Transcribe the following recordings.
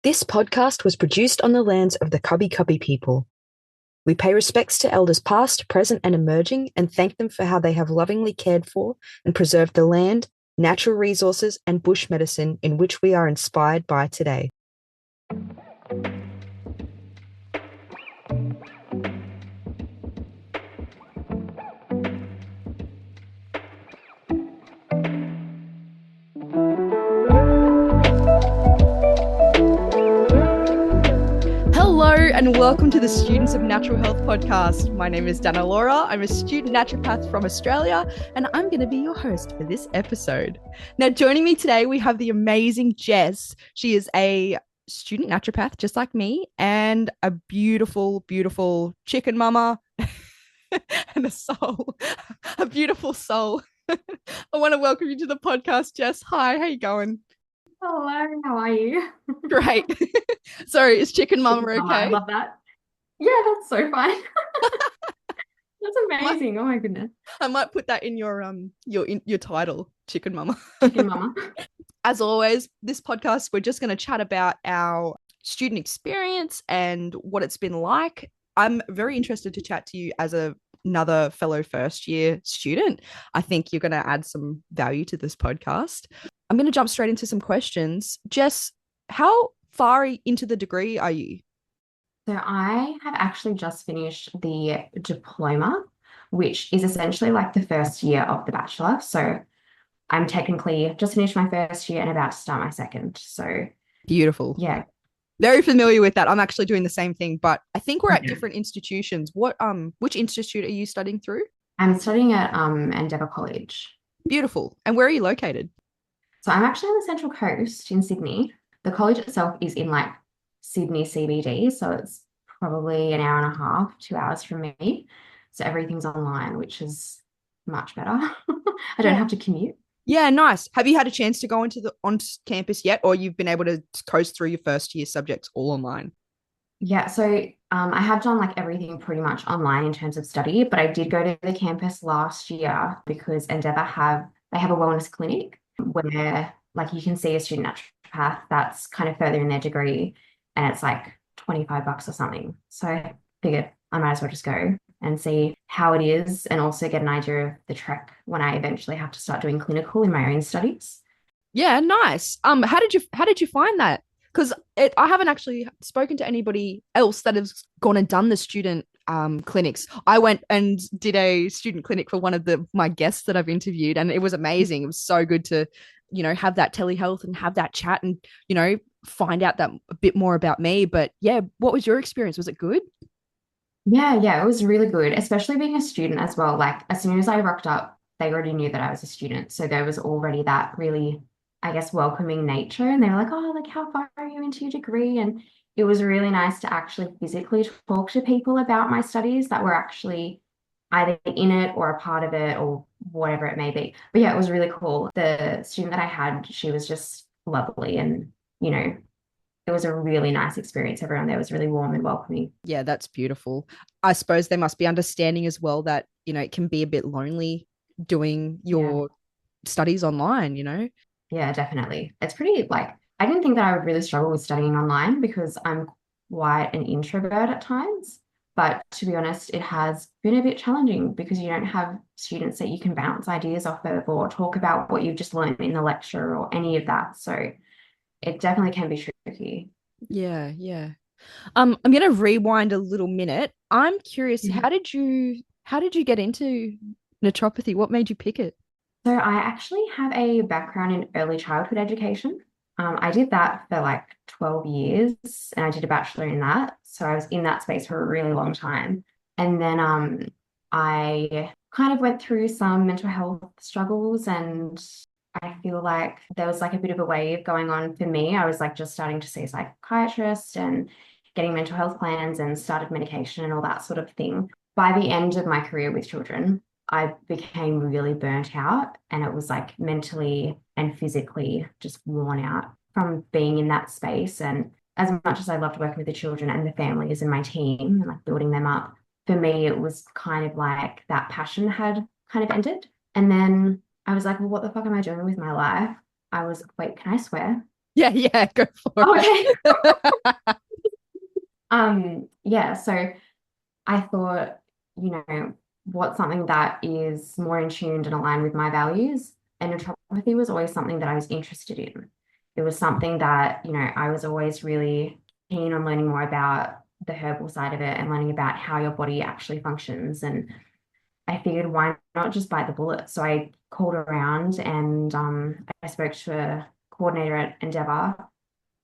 This podcast was produced on the lands of the Cubby Cubby people. We pay respects to elders past, present, and emerging, and thank them for how they have lovingly cared for and preserved the land, natural resources, and bush medicine in which we are inspired by today. Hello and welcome to the Students of Natural Health podcast. My name is Dana Laura. I'm a student naturopath from Australia, and I'm going to be your host for this episode. Now, joining me today, we have the amazing Jess. She is a student naturopath just like me and a beautiful, beautiful chicken mama and a beautiful soul. I want to welcome you to the podcast, Jess. Hi, how you going? Hello, how are you? Great. Sorry, is chicken mama Chicken mama, I okay? love that. Yeah, that's so fun. That's amazing. Oh my goodness. I might put that in your title, Chicken Mama. Chicken mama. As always, this podcast we're just going to chat about our student experience and what it's been like. I'm very interested to chat to you as another fellow first year student. I think you're going to add some value to this podcast. I'm going to jump straight into some questions. Jess, how far into the degree are you? So I have actually just finished the diploma, which is essentially like the first year of the bachelor. So I'm technically just finished my first year and about to start my second. So Beautiful. yeah. Very familiar with that. I'm actually doing the same thing, but I think we're at Okay. different institutions. Which institute are you studying through? I'm studying at Endeavour College. Beautiful. And where are you located? So I'm actually on the Central Coast in Sydney. The college itself is in like Sydney CBD, so it's probably an hour and a half, 2 hours from me. So everything's online, which is much better. I don't Yeah. have to commute. Yeah, nice. Have you had a chance to go into the on campus yet, or you've been able to coast through your first year subjects all online? Yeah, so I have done like everything pretty much online in terms of study, but I did go to the campus last year because Endeavour they have a wellness clinic where like you can see a student naturopath that's kind of further in their degree and it's like $25 or something. So I figured I might as well just go and see how it is and also get an idea of the trek when I eventually have to start doing clinical in my own studies. Yeah, nice. How did you find that? Because I haven't actually spoken to anybody else that has gone and done the student clinics. I went and did a student clinic for one of my guests that I've interviewed, and it was amazing. It was so good to, have that telehealth and have that chat and, find out that a bit more about me. But yeah, what was your experience? Was it good? Yeah, it was really good, especially being a student as well. Like as soon as I rocked up, they already knew that I was a student. So there was already that really, I guess, welcoming nature. And they were like, oh, like how far are you into your degree? And it was really nice to actually physically talk to people about my studies that were actually either in it or a part of it or whatever it may be. But yeah, it was really cool. The student that I had, she was just lovely and, you know, it was a really nice experience. Everyone there was really warm and welcoming. Yeah, that's beautiful. I suppose they must be understanding as well that, it can be a bit lonely doing Yeah. your studies online. Yeah, definitely. It's pretty like I didn't think that I would really struggle with studying online because I'm quite an introvert at times. But to be honest, it has been a bit challenging because you don't have students that you can bounce ideas off of or talk about what you've just learned in the lecture or any of that. So it definitely can be tricky. Yeah, yeah. I'm gonna rewind a little minute. I'm curious, Mhm. how did you get into naturopathy? What made you pick it? So I actually have a background in early childhood education. I did that for like 12 years and I did a bachelor in that. So I was in that space for a really long time. And then I kind of went through some mental health struggles and I feel like there was like a bit of a wave going on for me. I was like just starting to see a psychiatrist and getting mental health plans and started medication and all that sort of thing. By the end of my career with children, I became really burnt out and it was like mentally and physically just worn out from being in that space. And as much as I loved working with the children and the families and my team and like building them up, for me, it was kind of like that passion had kind of ended. And then I was like, well, what the fuck am I doing with my life? I was, wait, can I swear? Yeah, go for Okay. it. Yeah, so I thought, you know, what's something that is more in tune and aligned with my values? And naturopathy was always something that I was interested in. It was something that, I was always really keen on learning more about the herbal side of it and learning about how your body actually functions. And I figured, why not just bite the bullet? So I called around and I spoke to a coordinator at Endeavour,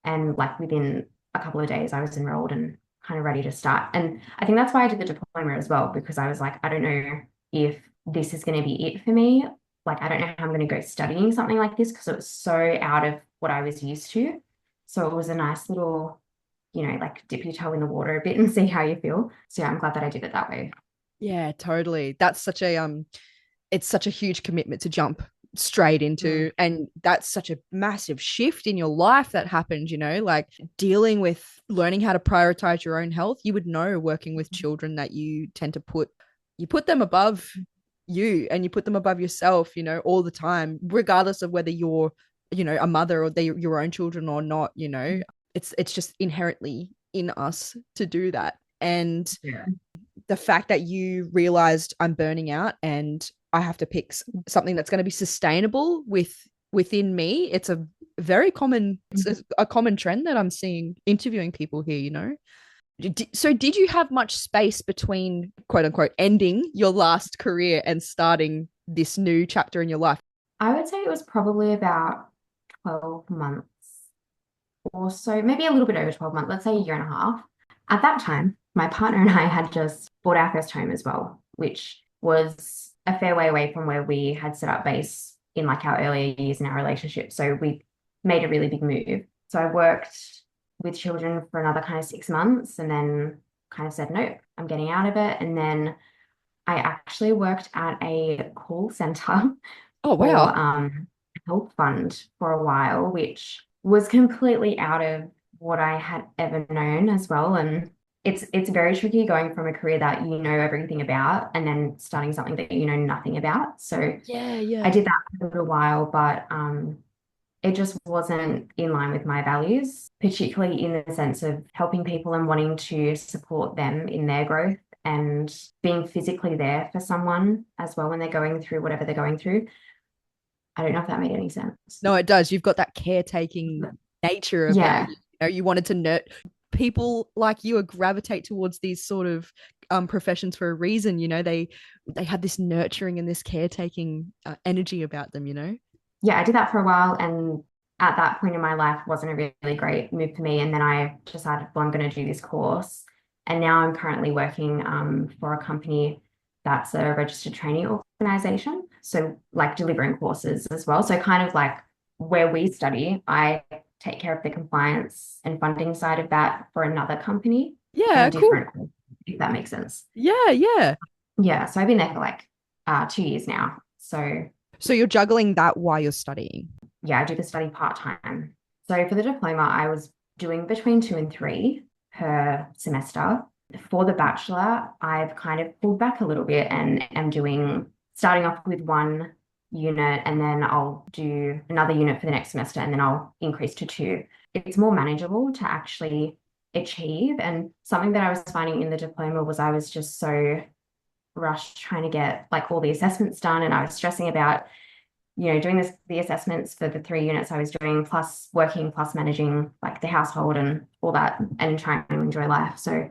and like within a couple of days, I was enrolled and kind of ready to start. And I think that's why I did the diploma as well, because I was like, I don't know if this is going to be it for me. Like, I don't know how I'm going to go studying something like this because it was so out of what I was used to. So it was a nice little, like dip your toe in the water a bit and see how you feel. So yeah, I'm glad that I did it that way. Yeah, totally. That's such a it's such a huge commitment to jump straight Mm. into, and that's such a massive shift in your life that happened, like dealing with learning how to prioritize your own health. You would know, working with children, that you tend to put them above you, and you put them above yourself, all the time, regardless of whether you're, a mother or they your own children or not. It's just inherently in us to do that. And Yeah. the fact that you realized, I'm burning out and I have to pick something that's going to be sustainable within me. It's a very common, it's a common trend that I'm seeing interviewing people here. So did you have much space between, quote unquote, ending your last career and starting this new chapter in your life? I would say it was probably about 12 months or so, maybe a little bit over 12 months, let's say a year and a half. At that time, my partner and I had just bought our first home as well, which was a fair way away from where we had set up base in like our earlier years in our relationship. So we made a really big move. So I worked with children for another kind of 6 months and then kind of said, nope, I'm getting out of it. And then I actually worked at a call center Oh, for wow. a health fund for a while, which was completely out of what I had ever known as well. And it's very tricky going from a career that you know everything about and then starting something that you know nothing about. So Yeah, I yeah. did that for a little while, but it just wasn't in line with my values, particularly in the sense of helping people and wanting to support them in their growth and being physically there for someone as well when they're going through whatever they're going through. I don't know if that made any sense. No, it does. You've got that caretaking nature about Yeah. you. You wanted to people like you gravitate towards these sort of professions for a reason. They had this nurturing and this caretaking energy about them. Yeah, I did that for a while. And at that point in my life wasn't a really great move for me. And then I decided, well, I'm going to do this course. And now I'm currently working for a company that's a registered training organization. So like delivering courses as well. So kind of like where we study, I take care of the compliance and funding side of that for another company and Yeah, a cool. different course, if that makes sense. Yeah, yeah. Yeah, so I've been there for like 2 years now. So So you're juggling that while you're studying. yeah, I do the study part-time. So for the diploma, I was doing between 2 and 3 per semester. For the bachelor, I've kind of pulled back a little bit and am starting off with one unit, and then I'll do another unit for the next semester, and then I'll increase to 2. It's more manageable to actually achieve. And something that I was finding in the diploma was I was just so rushed trying to get like all the assessments done, and I was stressing about doing the assessments for the 3 units I was doing, plus working, plus managing like the household and all that, and trying to enjoy life. So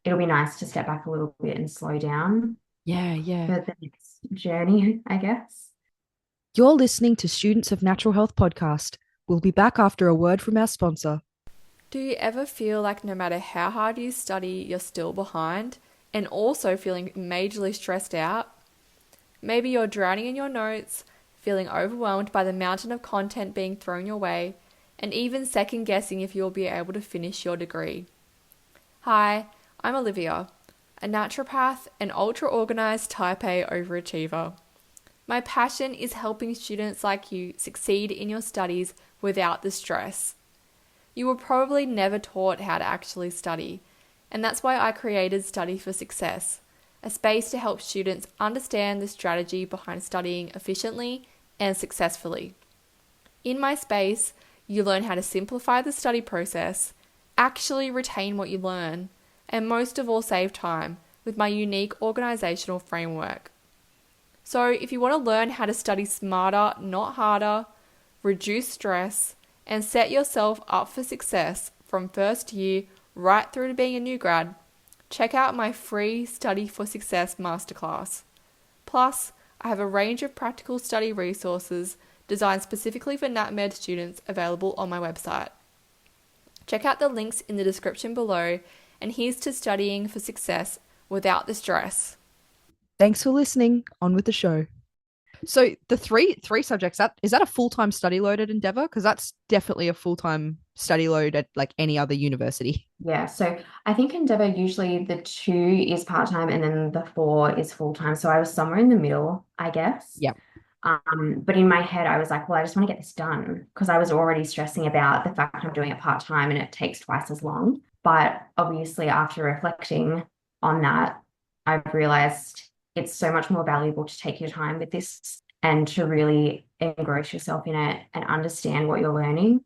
it'll be nice to step back a little bit and slow down Yeah, yeah. for the next journey, I guess. You're listening to Students of Natural Health podcast. We'll be back after a word from our sponsor. Do you ever feel like no matter how hard you study, you're still behind and also feeling majorly stressed out? Maybe you're drowning in your notes, feeling overwhelmed by the mountain of content being thrown your way, and even second guessing if you'll be able to finish your degree. Hi, I'm Olivia, a naturopath and ultra-organised type A overachiever. My passion is helping students like you succeed in your studies without the stress. You were probably never taught how to actually study, and that's why I created Study for Success, a space to help students understand the strategy behind studying efficiently and successfully. In my space, You learn how to simplify the study process, actually retain what you learn, and most of all save time with my unique organisational framework. So if you want to learn how to study smarter, not harder, reduce stress, and set yourself up for success from first year right through to being a new grad, check out my free Study for Success masterclass. Plus, I have a range of practical study resources designed specifically for NatMed students available on my website. Check out the links in the description below, and here's to studying for success without the stress. Thanks for listening. On with the show. So the three subjects, that is that a full-time study load at Endeavour? Because that's definitely a full-time study load at like any other university. Yeah, so I think Endeavour usually the 2 is part-time and then the 4 is full-time. So I was somewhere in the middle, I guess. Yeah. But in my head, I was like, well, I just want to get this done because I was already stressing about the fact I'm doing it part-time and it takes twice as long. But obviously, after reflecting on that, I've realized it's so much more valuable to take your time with this and to really engross yourself in it and understand what you're learning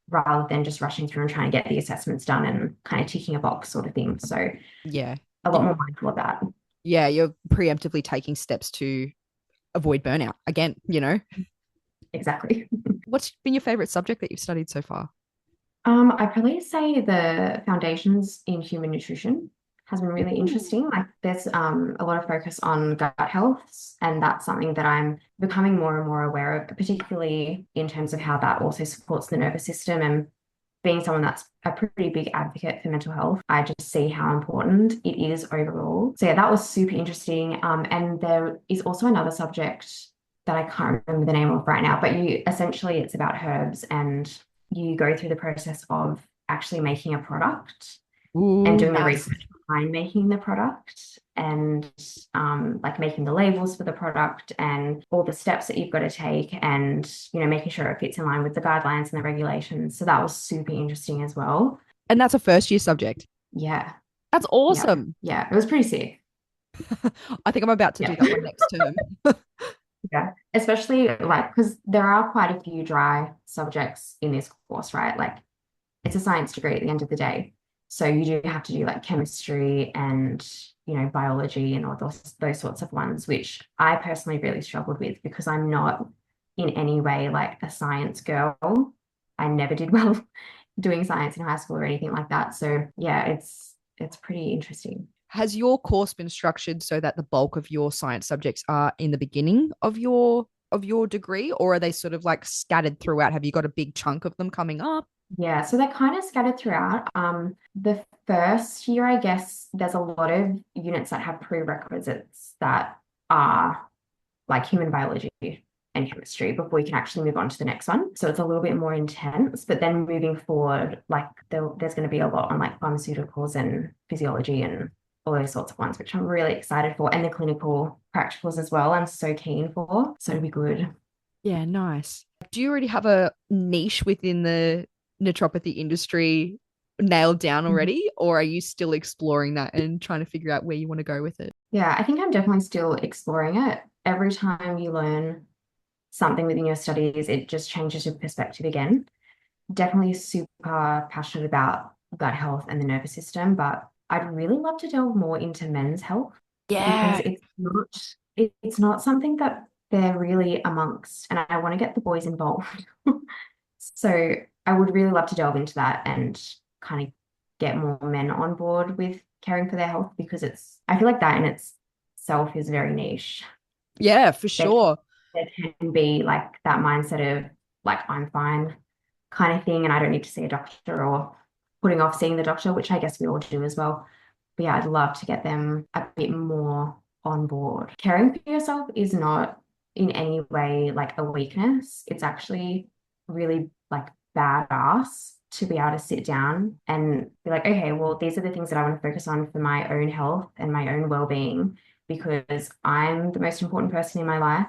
rather than just rushing through and trying to get the assessments done and kind of ticking a box sort of thing. So Yeah. a lot more mindful of that. Yeah, you're preemptively taking steps to avoid burnout again, you know? Exactly. What's been your favorite subject that you've studied so far? I'd probably say the foundations in human nutrition has been really interesting. Like there's a lot of focus on gut health, and that's something that I'm becoming more and more aware of, particularly in terms of how that also supports the nervous system. And being someone that's a pretty big advocate for mental health, I just see how important it is overall. So yeah, that was super interesting. And there is also another subject that I can't remember the name of right now, but it's about herbs and you go through the process of actually making a product and doing the research behind making the product and like making the labels for the product and all the steps that you've got to take and, you know, making sure it fits in line with the guidelines and the regulations. So that was super interesting as well. And that's a first year subject. Yeah. That's awesome. Yeah. It was pretty sick. I think I'm about to do that one next term. Yeah, especially like because there are quite a few dry subjects in this course, right? Like it's a science degree at the end of the day. So you do have to do like chemistry and, you know, biology and all those sorts of ones, which I personally really struggled with because I'm not in any way like a science girl. I never did well doing science in high school or anything like that. So yeah, it's pretty interesting. Has your course been structured so that the bulk of your science subjects are in the beginning of your degree, or are they sort of like scattered throughout? Have you got a big chunk of them coming up? Yeah, so they're kind of scattered throughout. The first year, I guess, there's a lot of units that have prerequisites that are like human biology and chemistry before you can actually move on to the next one. So it's a little bit more intense, but then moving forward, like there's going to be a lot on like pharmaceuticals and physiology and all those sorts of ones, which I'm really excited for. And the clinical practicals as well, I'm so keen for. So it'll be good. Yeah, nice. Do you already have a niche within the naturopathy industry nailed down already, or are you still exploring that and trying to figure out where you want to go with it? Yeah, I think I'm definitely still exploring it. Every time you learn something within your studies, it just changes your perspective again. Definitely super passionate about gut health and the nervous system, but I'd really love to delve more into men's health because it's not something that they're really amongst, and I want to get the boys involved. So I would really love to delve into that and kind of get more men on board with caring for their health because I feel like that in itself is very niche. Yeah, for sure. There can be like that mindset of like, I'm fine kind of thing, and I don't need to see a doctor or putting off seeing the doctor, which I guess we all do as well. But yeah, I'd love to get them a bit more on board. Caring for yourself is not in any way like a weakness. It's actually really like badass to be able to sit down and be like, okay, well, these are the things that I want to focus on for my own health and my own well-being because I'm the most important person in my life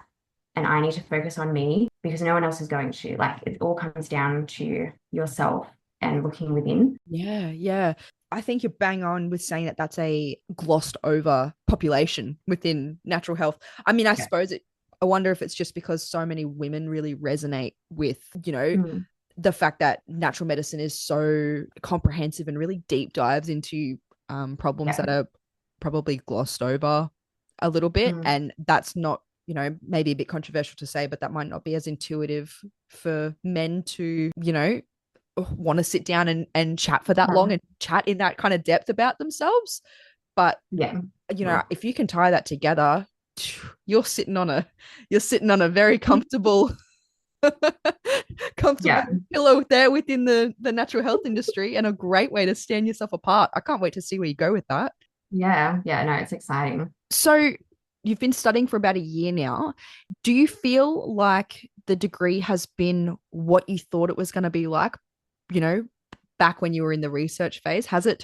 and I need to focus on me because no one else is going to. Like it all comes down to yourself and looking within. Yeah. I think you're bang on with saying that that's a glossed over population within natural health. I mean, I suppose I wonder if it's just because so many women really resonate with, you know, the fact that natural medicine is so comprehensive and really deep dives into problems Yeah. that are probably glossed over a little bit. Mm. And that's not, maybe a bit controversial to say, but that might not be as intuitive for men to, want to sit down and chat for that long and chat in that kind of depth about themselves. But, Yeah. if you can tie that together, you're sitting on a very comfortable comfortable Yeah. pillow there within the natural health industry, and a great way to stand yourself apart. I can't wait to see where you go with that. Yeah. Yeah. No, it's exciting. So you've been studying for about a year now. Do you feel like the degree has been what you thought it was going to be like, you know, back when you were in the research phase? Has it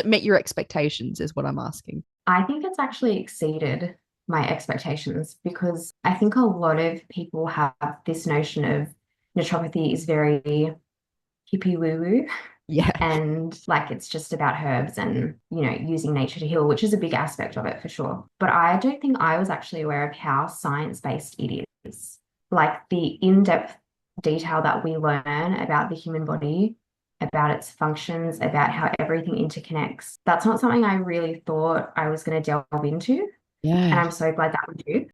met your expectations, is what I'm asking? I think it's actually exceeded my expectations because I think a lot of people have this notion of naturopathy is very hippie woo-woo Yeah. and like it's just about herbs and using nature to heal, which is a big aspect of it for sure. But I don't think I was actually aware of how science-based it is. Like the in-depth detail that we learn about the human body, about its functions, about how everything interconnects. That's not something I really thought I was going to delve into. And Yeah. I'm so glad that we do.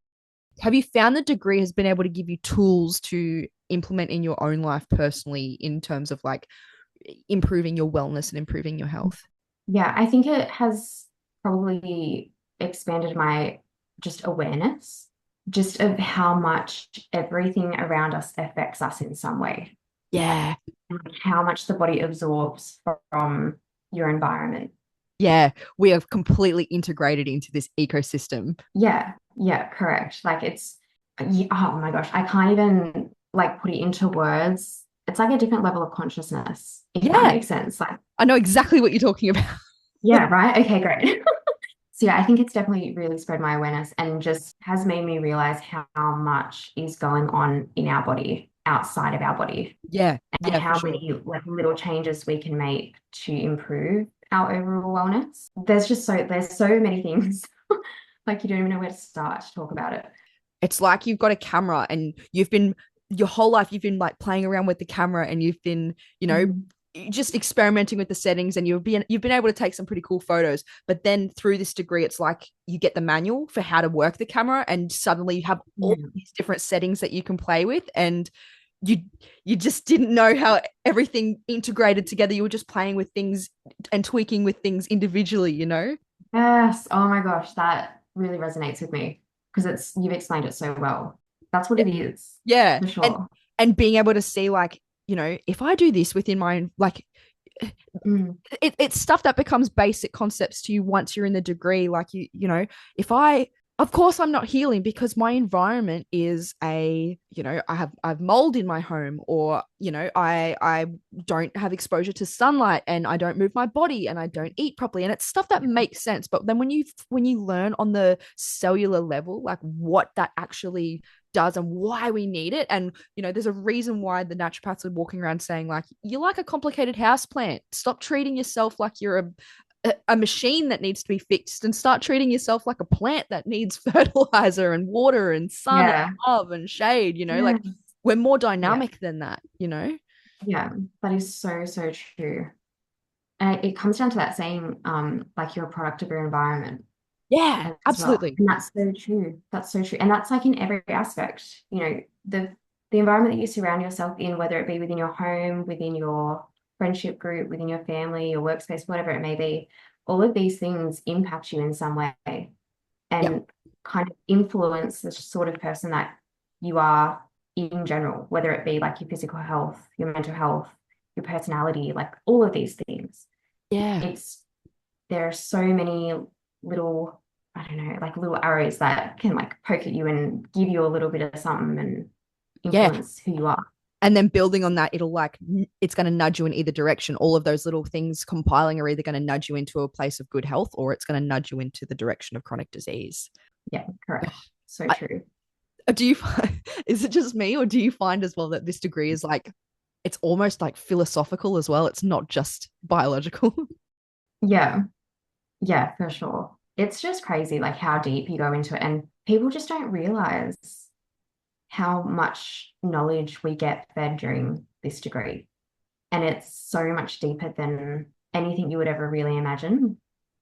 Have you found the degree has been able to give you tools to implement in your own life personally in terms of like improving your wellness and improving your health? Yeah, I think it has probably expanded my just awareness, just of how much everything around us affects us in some way, Yeah. and how much the body absorbs from your environment. Yeah. We are completely integrated into this ecosystem. Yeah, yeah, correct. Like yeah, oh my gosh, I can't even like put it into words. It's like a different level of consciousness, if that Yeah. makes sense. Like, I know exactly what you're talking about. yeah, right. Okay, great. So yeah, I think it's definitely really spread my awareness and just has made me realize how much is going on in our body, outside of our body, Yeah. and Yeah, for how sure. many like little changes we can make to improve our overall wellness. There's so many things. Like you don't even know where to start to talk about it. It's like you've got a camera and you've been your whole life you've been like playing around with the camera, and you've been, Mm. just experimenting with the settings, and you've been able to take some pretty cool photos. But then through this degree, it's like you get the manual for how to work the camera, and suddenly you have all Yeah. these different settings that you can play with, and you you just didn't know how everything integrated together. You were just playing with things and tweaking with things individually. Yes. Oh my gosh, that really resonates with me because you've explained it so well. That's what Yeah. it is, Yeah. for sure. And being able to see, like, if I do this within my, like, Mm. it's stuff that becomes basic concepts to you once you're in the degree. Like, if I, of course I'm not healing because my environment is I have mold in my home, or I don't have exposure to sunlight, and I don't move my body, and I don't eat properly, and it's stuff that makes sense. But then when you learn on the cellular level, like what that actually does and why we need it, and there's a reason why the naturopaths are walking around saying, like, you're like a complicated house plant. Stop treating yourself like you're a machine that needs to be fixed, and start treating yourself like a plant that needs fertilizer and water and sun and Yeah. love and shade. Yeah. Like, we're more Yeah. dynamic than that. Yeah. That is so, so true. And it comes down to that saying, like you're a product of your environment Yeah, as well. absolutely. And that's so true. That's so true. And that's like in every aspect, the environment that you surround yourself in, whether it be within your home, within your friendship group, within your family, your workspace, whatever it may be, all of these things impact you in some way Yep. and kind of influence the sort of person that you are in general, whether it be like your physical health, your mental health, your personality, like all of these things. Yeah. It's There are so many little, I don't know, like little arrows that can like poke at you and give you a little bit of something and Yeah. influence who you are. And then building on that, it's going to nudge you in either direction. All of those little things compiling are either going to nudge you into a place of good health, or it's going to nudge you into the direction of chronic disease. Yeah, correct. So true. Do you find, is it just me, or do you find as well that this degree is like, it's almost like philosophical as well? It's not just biological. Yeah, yeah, for sure. It's just crazy like how deep you go into it and people just don't realize how much knowledge we get fed during this degree. And it's so much deeper than anything you would ever really imagine.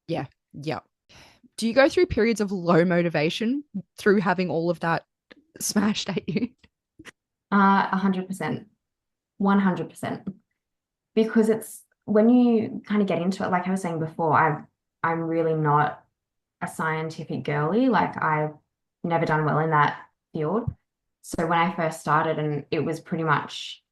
Yeah. Yeah. Do you go through periods of low motivation through having all of that smashed at you? 100%, 100%. Because it's when you kind of get into it, like I was saying before, I'm really not a scientific girly. Like I've never done well in that field. So when I first started, and it was pretty much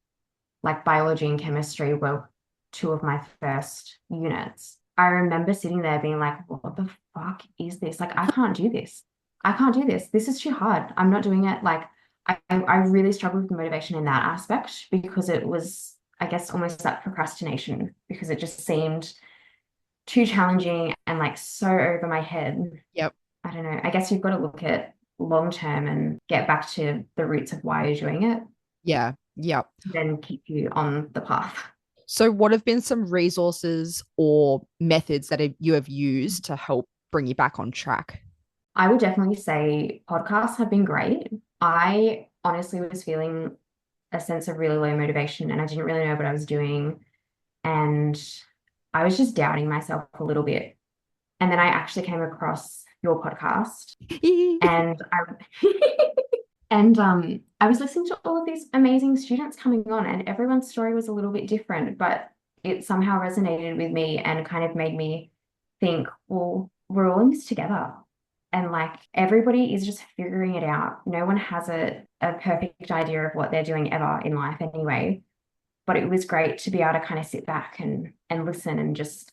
like biology and chemistry were two of my first units. I remember sitting there being like, what the fuck is this? Like, I can't do this. I can't do this. This is too hard. I'm not doing it. Like, I really struggled with the motivation in that aspect because it was, I guess, almost that procrastination because it just seemed too challenging and like so over my head. Yep. I don't know. I guess you've got to look at long term and get back to the roots of why you're doing it, Yeah. Yep. then keep you on the path. So, what have been some resources or methods that you have used to help bring you back on track? I would definitely say podcasts have been great. I honestly was feeling a sense of really low motivation and I didn't really know what I was doing. And I was just doubting myself a little bit. And then I actually came across your podcast and I was listening to all of these amazing students coming on, and everyone's story was a little bit different, but it somehow resonated with me and kind of made me think, well, we're all in this together. And like everybody is just figuring it out. No one has a perfect idea of what they're doing ever in life anyway. But it was great to be able to kind of sit back and listen and just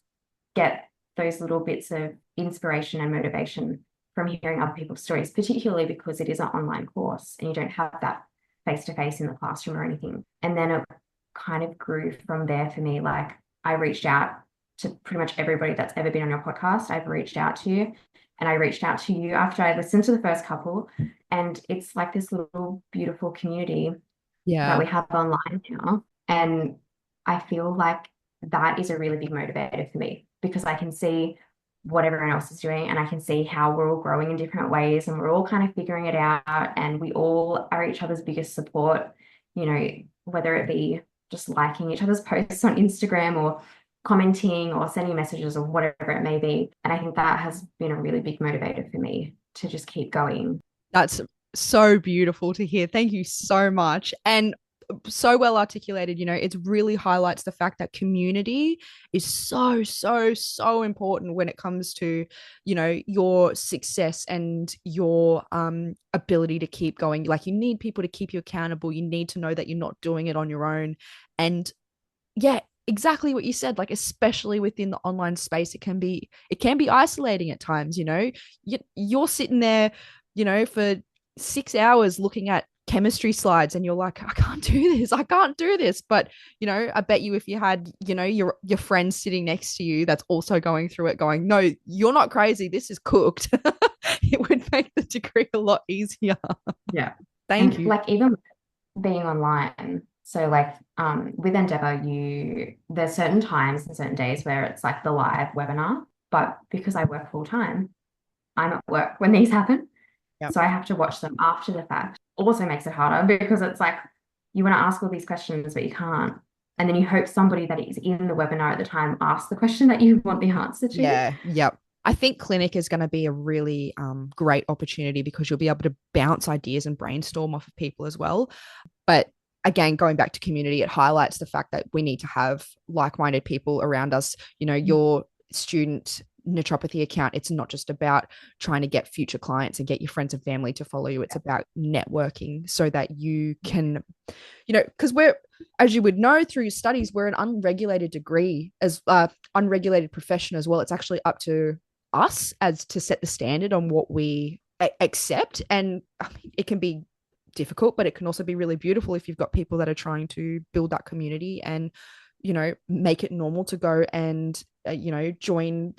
get those little bits of inspiration and motivation from hearing other people's stories, particularly because it is an online course and you don't have that face to face in the classroom or anything. And then it kind of grew from there for me. Like I reached out to pretty much everybody that's ever been on your podcast. I've reached out to you, and I reached out to you after I listened to the first couple. And it's like this little beautiful community that we have online now. And I feel like that is a really big motivator for me because I can see what everyone else is doing and I can see how we're all growing in different ways and we're all kind of figuring it out and we all are each other's biggest support, you know, whether it be just liking each other's posts on Instagram or commenting or sending messages or whatever it may be. And I think that has been a really big motivator for me to just keep going. That's so beautiful to hear. Thank you so much. And so well articulated. It really highlights the fact that community is so important when it comes to your success and your ability to keep going. Like, you need people to keep you accountable. You need to know that you're not doing it on your own. And yeah, exactly what you said. Like, especially within the online space, it can be isolating at times. You're sitting there for 6 hours looking at chemistry slides and you're like, I can't do this. But I bet you if you had your friend sitting next to you that's also going through it, going, no, you're not crazy, this is cooked, it would make the degree a lot easier. Yeah. Thank you. Like even being online, so like with Endeavour, there's certain times and certain days where it's like the live webinar, but because I work full time, I'm at work when these happen. Yep. So I have to watch them after the fact. Also makes it harder because it's like you want to ask all these questions, but you can't. And then you hope somebody that is in the webinar at the time asks the question that you want the answer to. Yeah. Yep. I think clinic is going to be a really great opportunity because you'll be able to bounce ideas and brainstorm off of people as well. But again, going back to community, it highlights the fact that we need to have like-minded people around us. Your student naturopathy account, it's not just about trying to get future clients and get your friends and family to follow you. It's about networking so that you can, because we're, as you would know through your studies, we're an unregulated degree, as unregulated profession as well. It's actually up to us as to set the standard on what we accept. And I mean, it can be difficult, but it can also be really beautiful if you've got people that are trying to build that community and make it normal to go and join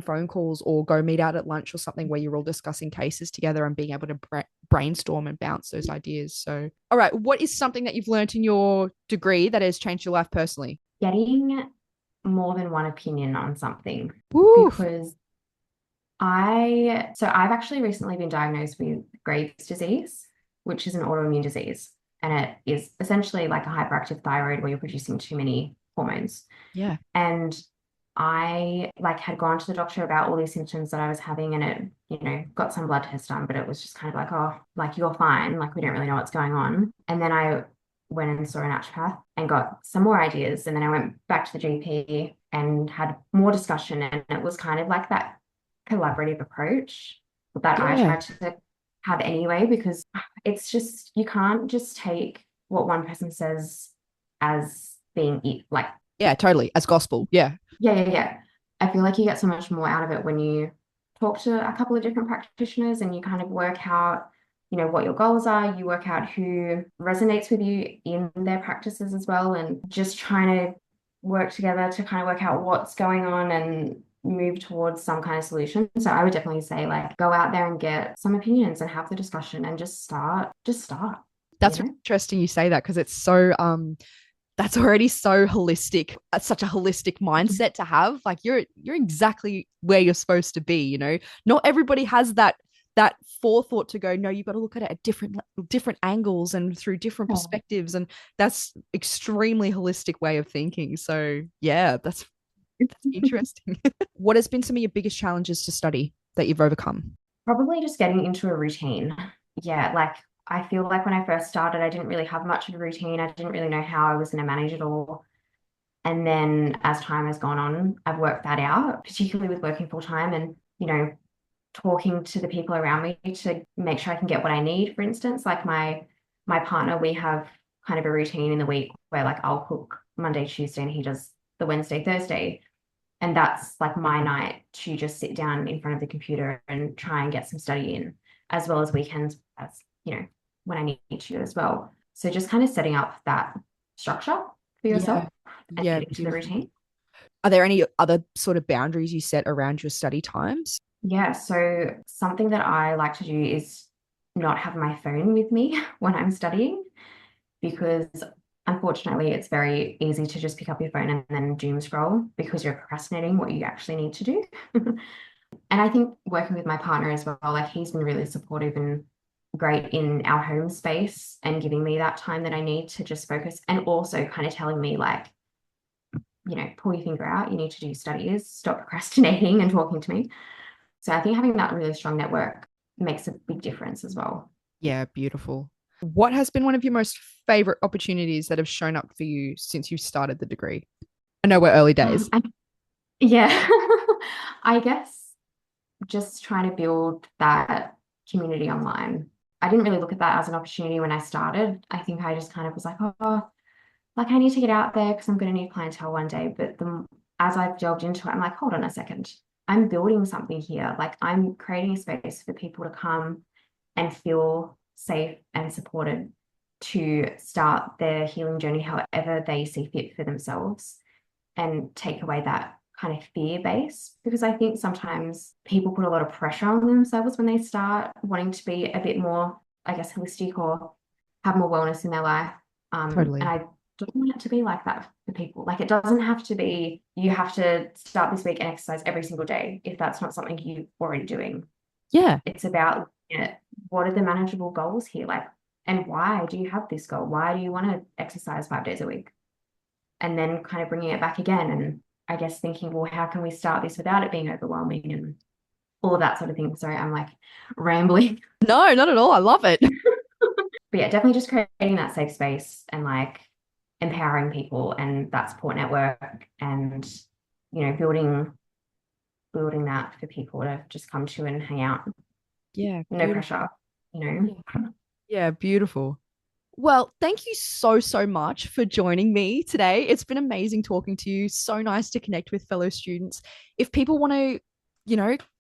phone calls or go meet out at lunch or something where you're all discussing cases together and being able to brainstorm and bounce those ideas. So, all right, what is something that you've learned in your degree that has changed your life personally? Getting more than one opinion on something. Woo. Because I've actually recently been diagnosed with Graves' disease. which is an autoimmune disease. And it is essentially like a hyperactive thyroid where you're producing too many hormones. Yeah. And I like had gone to the doctor about all these symptoms that I was having, and it, got some blood tests done, but it was just kind of like, oh, like you're fine. Like we don't really know what's going on. And then I went and saw a naturopath and got some more ideas. And then I went back to the GP and had more discussion. And it was kind of like that collaborative approach that I Yeah. tried to have anyway, because it's just, you can't just take what one person says as being it. Like, Yeah, totally. As gospel. Yeah. yeah. I feel like you get so much more out of it when you talk to a couple of different practitioners and you kind of work out, what your goals are. You work out who resonates with you in their practices as well, and just trying to work together to kind of work out what's going on and move towards some kind of solution. So I would definitely say, like, go out there and get some opinions and have the discussion and just start. That's interesting you say that, because it's so that's already so holistic. That's such a holistic mindset to have. Like you're exactly where you're supposed to be, Not everybody has that forethought to go, no, you've got to look at it at different angles and through different perspectives. And that's extremely holistic way of thinking. So yeah, that's interesting. What has been some of your biggest challenges to study that you've overcome? Probably just getting into a routine. Yeah, like I feel like when I first started, I didn't really have much of a routine. I didn't really know how I was going to manage it all. And then as time has gone on, I've worked that out, particularly with working full time and, talking to the people around me to make sure I can get what I need. For instance, like my partner, we have kind of a routine in the week where like I'll cook Monday, Tuesday, and he does the Wednesday, Thursday. And that's like my night to just sit down in front of the computer and try and get some study in, as well as weekends, as when I need to as well. So just kind of setting up that structure for yourself and Yeah, get into the routine. Are there any other sort of boundaries you set around your study times? Yeah, so something that I like to do is not have my phone with me when I'm studying, because unfortunately it's very easy to just pick up your phone and then doom scroll because you're procrastinating what you actually need to do. And I think working with my partner as well, like he's been really supportive and great in our home space and giving me that time that I need to just focus, and also kind of telling me like, pull your finger out, you need to do studies, stop procrastinating and talking to me. So I think having that really strong network makes a big difference as well. Yeah, beautiful. What has been one of your most favorite opportunities that have shown up for you since you started the degree? I know we're early days. Yeah, I guess just trying to build that community online. I didn't really look at that as an opportunity when I started. I think I just kind of was like, oh, like I need to get out there because I'm going to need clientele one day. But as I've delved into it, I'm like, hold on a second. I'm building something here. Like I'm creating a space for people to come and feel safe and supported to start their healing journey however they see fit for themselves, and take away that kind of fear base, because I think sometimes people put a lot of pressure on themselves when they start wanting to be a bit more, I guess, holistic or have more wellness in their life. Totally. And I don't want it to be like that for people. Like it doesn't have to be, you have to start this week and exercise every single day if that's not something you're already doing. Yeah. It's about what are the manageable goals here? Like, and why do you have this goal? Why do you want to exercise 5 days a week? And then kind of bringing it back again. And I guess thinking, well, how can we start this without it being overwhelming and all of that sort of thing. Sorry, I'm like rambling. No, not at all. I love it. But yeah, definitely just creating that safe space and like empowering people and that support network, and building that for people to just come to and hang out. Yeah. No pressure, Yeah, beautiful. Well, thank you so much for joining me today. It's been amazing talking to you. So nice to connect with fellow students. If people want to,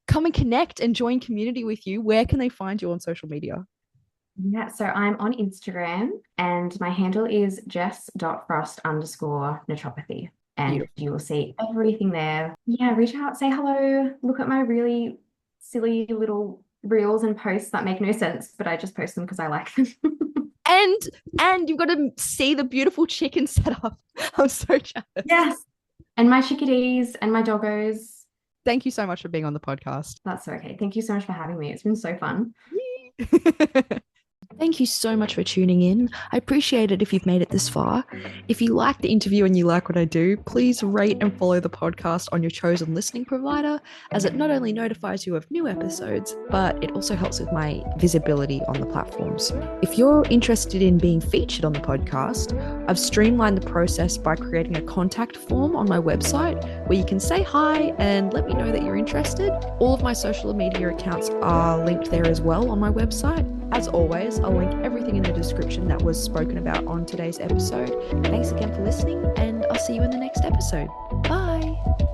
come and connect and join community with you, where can they find you on social media? Yeah, so I'm on Instagram and my handle is jess.frost_naturopathy. And Beautiful. you will see everything there. Yeah, reach out, say hello, look at my really silly little reels and posts that make no sense, but I just post them because I like them. And you've got to see the beautiful chicken setup. I'm so jealous. Yes. And my chickadees and my doggos. Thank you so much for being on the podcast. That's okay. Thank you so much for having me. It's been so fun. Thank you so much for tuning in. I appreciate it if you've made it this far. If you like the interview and you like what I do, please rate and follow the podcast on your chosen listening provider, as it not only notifies you of new episodes, but it also helps with my visibility on the platforms. If you're interested in being featured on the podcast, I've streamlined the process by creating a contact form on my website where you can say hi and let me know that you're interested. All of my social media accounts are linked there as well on my website. As always, I'll link everything in the description that was spoken about on today's episode. Thanks again for listening, and I'll see you in the next episode. Bye!